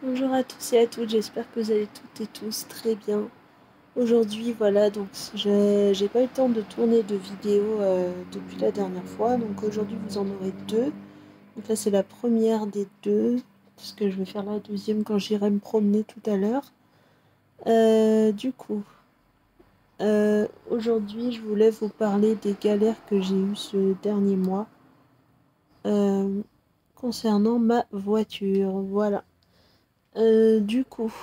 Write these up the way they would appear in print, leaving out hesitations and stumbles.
Bonjour à tous et à toutes, j'espère que vous allez toutes et tous très bien. Aujourd'hui, voilà, donc j'ai pas eu le temps de tourner de vidéo depuis la dernière fois, donc aujourd'hui vous en aurez deux. Donc là c'est la première des deux, parce que je vais faire la deuxième quand j'irai me promener tout à l'heure. Du coup, aujourd'hui je voulais vous parler des galères que j'ai eues ce dernier mois euh, concernant ma voiture, voilà. Du coup...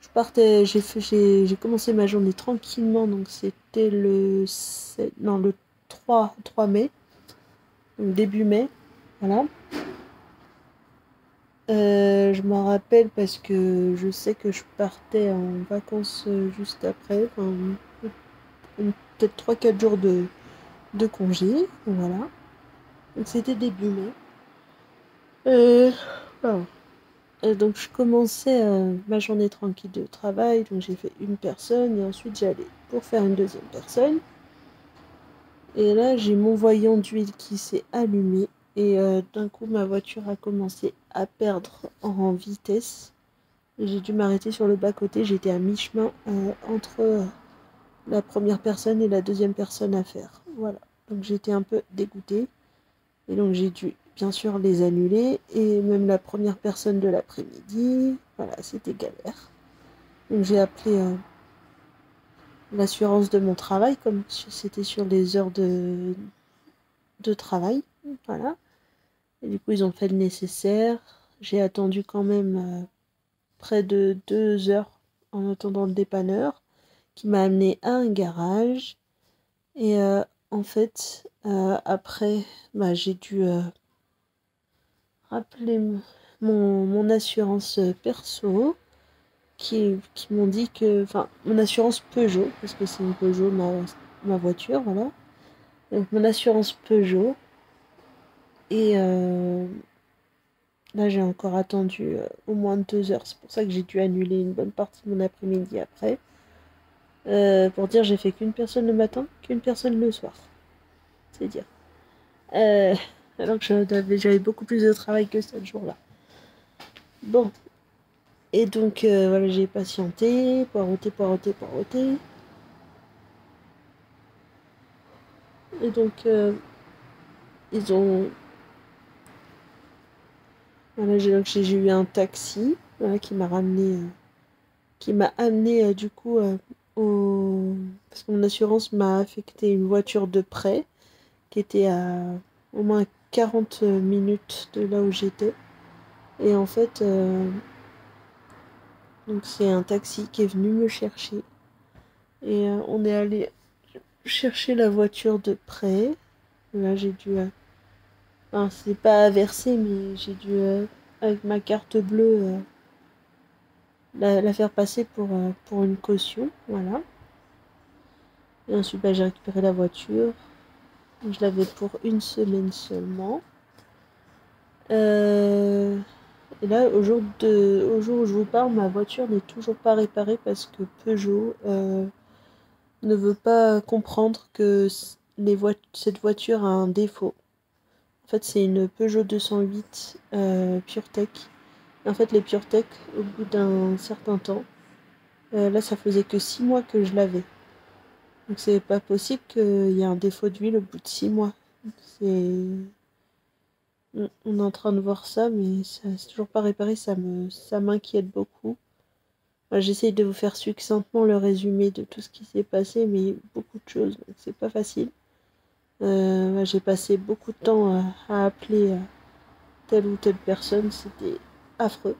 Je partais, j'ai commencé ma journée tranquillement, donc c'était le 7, non, le 3 mai, donc début mai, voilà. Je m'en rappelle parce que je sais que je partais en vacances juste après, enfin, peut-être 3 4 jours de congé, voilà. Donc c'était début mai. Pardon. Donc je commençais ma journée tranquille de travail, donc j'ai fait une personne et ensuite j'allais pour faire une deuxième personne. Et là, j'ai mon voyant d'huile qui s'est allumé et d'un coup, ma voiture a commencé à perdre en vitesse. Et j'ai dû m'arrêter sur le bas-côté. J'étais à mi-chemin entre la première personne et la deuxième personne à faire. Voilà. Donc j'étais un peu dégoûtée. Et donc j'ai dû bien sûr les annuler. Et même la première personne de l'après-midi. Voilà, c'était galère. Donc j'ai appelé l'assurance de mon travail, comme c'était sur les heures de travail. Voilà. Et du coup, ils ont fait le nécessaire. J'ai attendu quand même près de 2 heures en attendant le dépanneur qui m'a amené à un garage. Et en fait, après, bah, j'ai dû rappeler mon assurance perso qui m'ont dit que... Enfin, mon assurance Peugeot, parce que c'est une Peugeot, ma voiture, voilà. Donc, mon assurance Peugeot. Et là, j'ai encore attendu au moins 2 heures. C'est pour ça que j'ai dû annuler une bonne partie de mon après-midi après. Pour dire, j'ai fait qu'une personne le matin, qu'une personne le soir. C'est dire. Euh, alors que j'avais beaucoup plus de travail que ce jour-là. Bon. Et donc, voilà, j'ai patienté, poireauté, poireauté, poireauté. Et donc, ils ont... Voilà, j'ai eu un taxi, voilà, qui m'a ramené... qui m'a amené, du coup, parce que mon assurance m'a affecté une voiture de prêt qui était à au moins 40 minutes de là où j'étais. Et en fait, donc c'est un taxi qui est venu me chercher. Et on est allé chercher la voiture de prêt. Là, j'ai dû... enfin, c'est pas à verser, mais j'ai dû, avec ma carte bleue, la faire passer pour une caution. Voilà. Et ensuite, bah, j'ai récupéré la voiture. Je l'avais pour une semaine seulement. Euh, Et là, au jour où je vous parle, ma voiture n'est toujours pas réparée parce que Peugeot ne veut pas comprendre que cette voiture a un défaut. En fait, c'est une Peugeot 208 PureTech. En fait, les PureTech, au bout d'un certain temps, là, ça faisait que 6 mois que je l'avais. Donc, c'est pas possible qu'il y ait un défaut d'huile au bout de 6 mois. C'est... On est en train de voir ça, mais ça c'est toujours pas réparé, ça m'inquiète beaucoup. J'essaye de vous faire succinctement le résumé de tout ce qui s'est passé, mais il y a eu beaucoup de choses, donc c'est pas facile. J'ai passé beaucoup de temps à appeler telle ou telle personne, c'était affreux.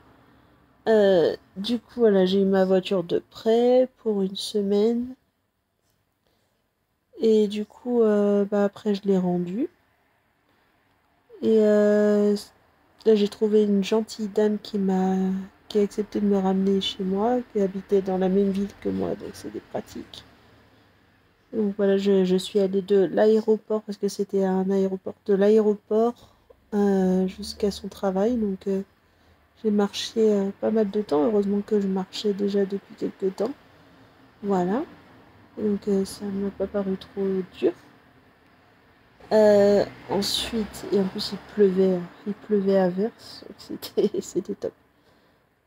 Du coup, voilà, j'ai eu ma voiture de prêt pour une semaine. Et du coup, bah, après, je l'ai rendue. Et là, j'ai trouvé une gentille dame qui a accepté de me ramener chez moi, qui habitait dans la même ville que moi, donc c'était pratique. Donc voilà, je suis allée de l'aéroport, parce que c'était un aéroport, de l'aéroport jusqu'à son travail. Donc j'ai marché pas mal de temps. Heureusement que je marchais déjà depuis quelques temps. Voilà. Donc ça ne m'a pas paru trop dur. Ensuite, et en plus il pleuvait à verse. Donc c'était top.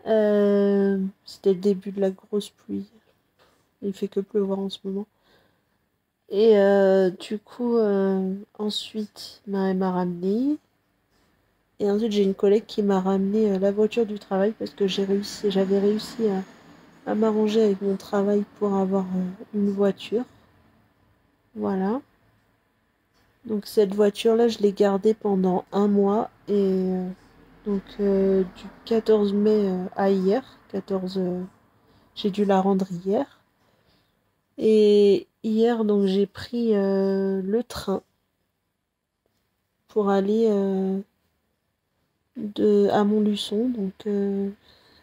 C'était le début de la grosse pluie. Il fait que pleuvoir en ce moment. Et du coup, ensuite, elle m'a ramené. Et ensuite, j'ai une collègue qui m'a ramené la voiture du travail parce que j'avais réussi à m'arranger avec mon travail pour avoir une voiture. Voilà. Donc cette voiture-là, je l'ai gardée pendant un mois et du 14 mai à hier, 14, j'ai dû la rendre hier. Et hier, donc j'ai pris le train pour aller à Montluçon,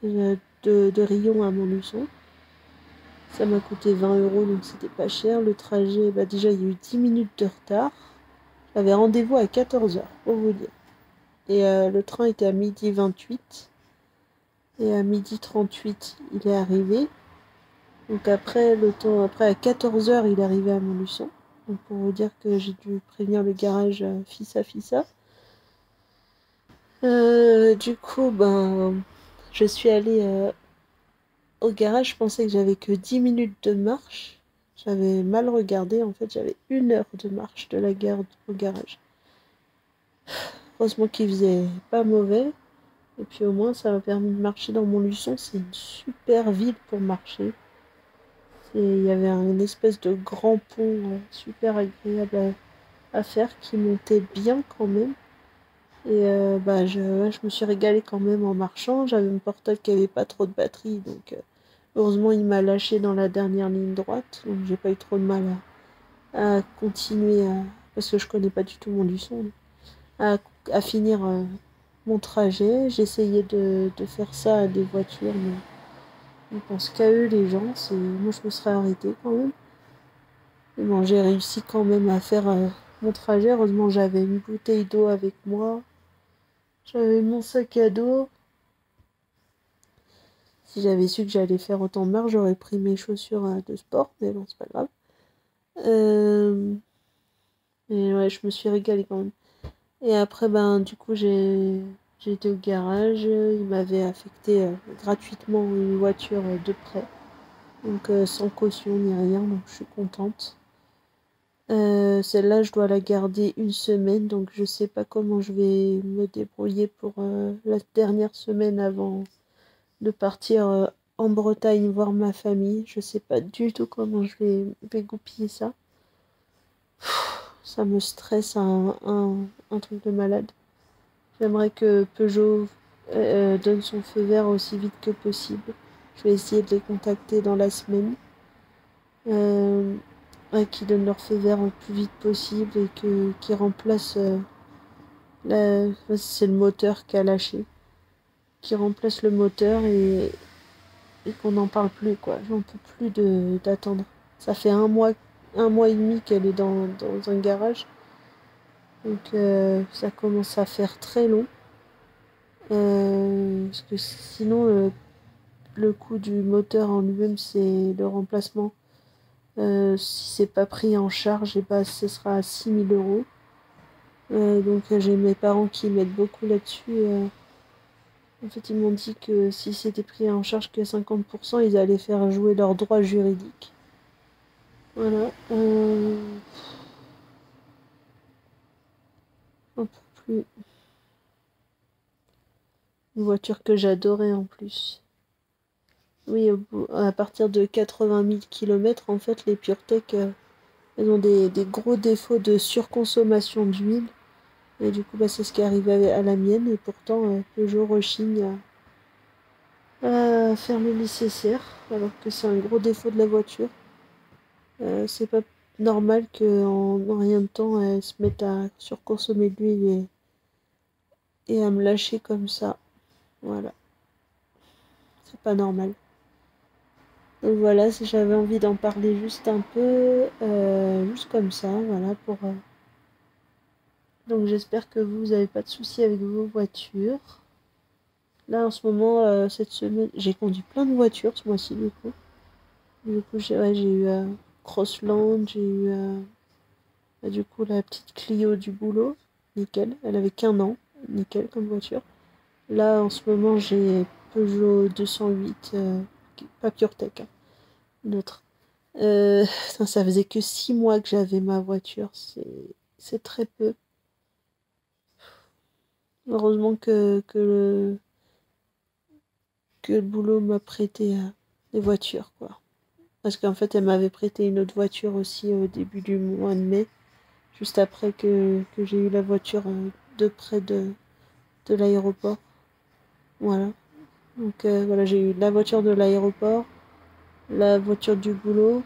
de Riom à Montluçon. Ça m'a coûté 20 €, donc c'était pas cher. Le trajet, bah déjà, il y a eu 10 minutes de retard. J'avais rendez-vous à 14 heures, pour vous dire. Et le train était à 12h28. Et à 12h38, il est arrivé. Donc après à 14 heures, il est arrivé à Montluçon. Donc pour vous dire que j'ai dû prévenir le garage Fissa. Du coup, je suis allée au garage. Je pensais que j'avais que 10 minutes de marche. J'avais mal regardé. En fait, j'avais 1 heure de marche de la gare au garage. Heureusement qu'il faisait pas mauvais. Et puis au moins, ça m'a permis de marcher dans Montluçon. C'est une super ville pour marcher. Il y avait une espèce de grand pont super agréable à faire qui montait bien quand même. Et je me suis régalée quand même en marchant. J'avais mon portable qui avait pas trop de batterie, donc heureusement il m'a lâché dans la dernière ligne droite, donc j'ai pas eu trop de mal à continuer, parce que je connais pas du tout mon Luçon, à finir mon trajet. J'essayais de faire ça à des voitures, mais je pense qu'à eux les gens, moi je me serais arrêtée quand même. Mais bon, j'ai réussi quand même à faire mon trajet. Heureusement j'avais une bouteille d'eau avec moi. J'avais mon sac à dos. Si j'avais su que j'allais faire autant de marche, j'aurais pris mes chaussures de sport, mais bon, c'est pas grave. Euh, Et ouais, je me suis régalée quand même. Et après, du coup, j'ai été au garage. Ils m'avaient affecté gratuitement une voiture de prêt. Donc sans caution ni rien, donc je suis contente. Celle-là, je dois la garder une semaine, donc je sais pas comment je vais me débrouiller pour la dernière semaine avant de partir en Bretagne voir ma famille. Je sais pas du tout comment vais goupiller ça. Ça me stresse un truc de malade. J'aimerais que Peugeot donne son feu vert aussi vite que possible. Je vais essayer de les contacter dans la semaine. Qui donnent leur feu vert le plus vite possible et qui remplacent c'est le moteur qui a lâché. Qui remplace le moteur et qu'on n'en parle plus, quoi. J'en peux plus d'attendre. Ça fait un mois et demi qu'elle est dans un garage. Donc ça commence à faire très long. Parce que sinon, le coût du moteur en lui-même, c'est le remplacement. Si c'est pas pris en charge, et ce sera à 6 000 €. J'ai mes parents qui m'aident beaucoup là-dessus. En fait, ils m'ont dit que si c'était pris en charge que 50%, ils allaient faire jouer leurs droits juridiques. Voilà. Un peu plus. Une voiture que j'adorais en plus. Oui, à partir de 80 000 km, en fait, les PureTech, elles ont des gros défauts de surconsommation d'huile. Et du coup, c'est ce qui est arrivé à la mienne. Et pourtant, Peugeot rechigne à faire le nécessaire, alors que c'est un gros défaut de la voiture. C'est pas normal qu'en rien de temps, elle se mette à surconsommer de l'huile et à me lâcher comme ça. Voilà, c'est pas normal. Donc voilà, si j'avais envie d'en parler juste un peu, juste comme ça, voilà, Donc j'espère que vous n'avez pas de soucis avec vos voitures. Là, en ce moment, cette semaine, j'ai conduit plein de voitures ce mois-ci, du coup. Du coup, j'ai eu Crossland, j'ai eu du coup la petite Clio du boulot, nickel. Elle avait qu'1 an, nickel comme voiture. Là, en ce moment, j'ai Peugeot 208, pas PureTech, hein, une autre. Ça faisait que 6 mois que j'avais ma voiture, c'est très peu. Heureusement que le boulot m'a prêté des voitures, quoi. Parce qu'en fait, elle m'avait prêté une autre voiture aussi au début du mois de mai, juste après que j'ai eu la voiture de près de l'aéroport. Voilà. Donc voilà, j'ai eu la voiture de l'aéroport, la voiture du boulot.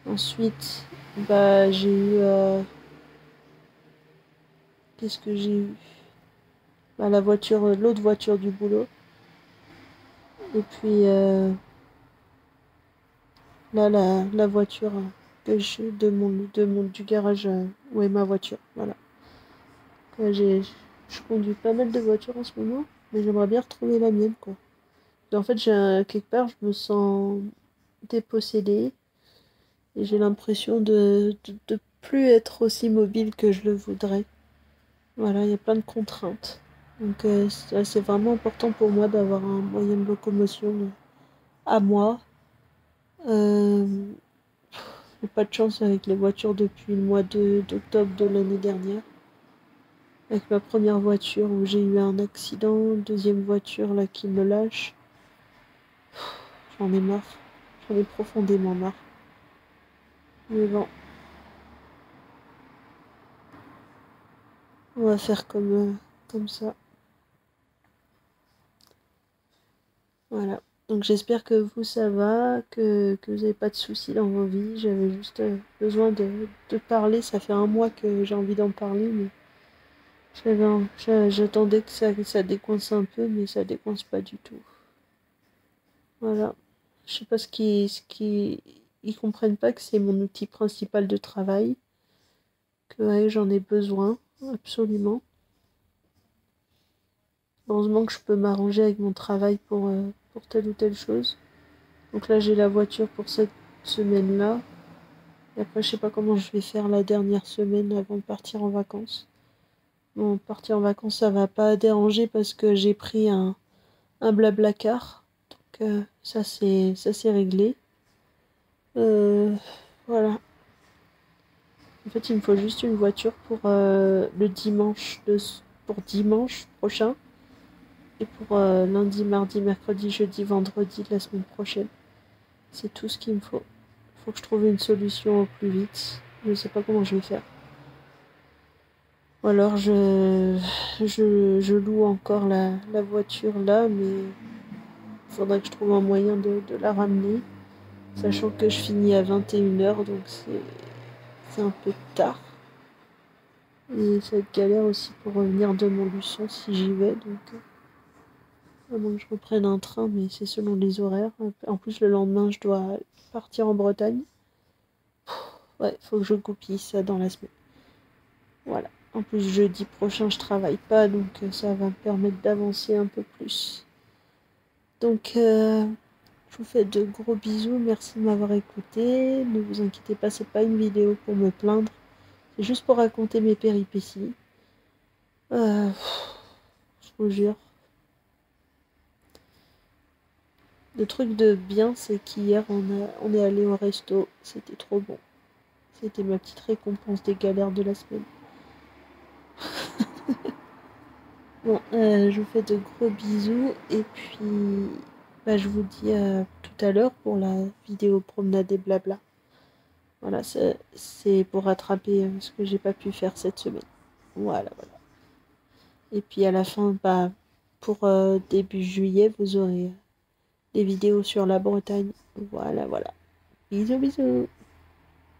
Ensuite, bah j'ai eu... qu'est-ce que j'ai eu? Bah, la voiture, l'autre voiture du boulot. Et puis là, la voiture que j'ai du garage où est ma voiture. Voilà. Je conduis pas mal de voitures en ce moment, mais j'aimerais bien retrouver la mienne, quoi. Et en fait, quelque part, je me sens dépossédée et j'ai l'impression de plus être aussi mobile que je le voudrais. Voilà, il y a plein de contraintes. Donc, c'est vraiment important pour moi d'avoir un moyen de locomotion à moi. Euh, j'ai pas de chance avec les voitures depuis le mois d'octobre de l'année dernière. Avec ma première voiture où j'ai eu un accident, deuxième voiture là qui me lâche. J'en ai marre. J'en ai profondément marre. Mais bon, on va faire comme ça. Voilà. Donc j'espère que vous, ça va, que vous n'avez pas de soucis dans vos vies. J'avais juste besoin de parler. Ça fait un mois que j'ai envie d'en parler, mais j'attendais que ça décoince un peu, mais ça décoince pas du tout. Voilà. Je sais pas ils comprennent pas que c'est mon outil principal de travail, que ouais, j'en ai besoin, absolument. Heureusement que je peux m'arranger avec mon travail pour telle ou telle chose. Donc là, j'ai la voiture pour cette semaine-là. Et après, je sais pas comment je vais faire la dernière semaine avant de partir en vacances. Bon, partir en vacances, ça va pas déranger parce que j'ai pris un Blablacar. Donc ça c'est réglé. Voilà. En fait, il me faut juste une voiture pour pour dimanche prochain et pour lundi, mardi, mercredi, jeudi, vendredi de la semaine prochaine. C'est tout ce qu'il me faut. Faut que je trouve une solution au plus vite. Je sais pas comment je vais faire. Ou alors je loue encore la voiture là, mais il faudrait que je trouve un moyen de la ramener. Sachant que je finis à 21h, donc c'est un peu tard. Et ça va être galère aussi pour revenir de Montluçon si j'y vais, donc à moins que je reprenne un train, mais c'est selon les horaires. En plus, le lendemain, je dois partir en Bretagne. Ouais, faut que je copie ça dans la semaine. Voilà. En plus, jeudi prochain, je travaille pas, donc ça va me permettre d'avancer un peu plus. Donc, je vous fais de gros bisous. Merci de m'avoir écouté. Ne vous inquiétez pas, c'est pas une vidéo pour me plaindre. C'est juste pour raconter mes péripéties. Je vous jure. Le truc de bien, c'est qu'hier, on est allé au resto. C'était trop bon. C'était ma petite récompense des galères de la semaine. Bon, je vous fais de gros bisous. Et puis, bah, je vous dis tout à l'heure pour la vidéo promenade et blabla. Voilà, c'est pour rattraper ce que j'ai pas pu faire cette semaine. Voilà, voilà. Et puis à la fin, bah, pour début juillet, vous aurez des vidéos sur la Bretagne. Voilà, voilà. Bisous, bisous.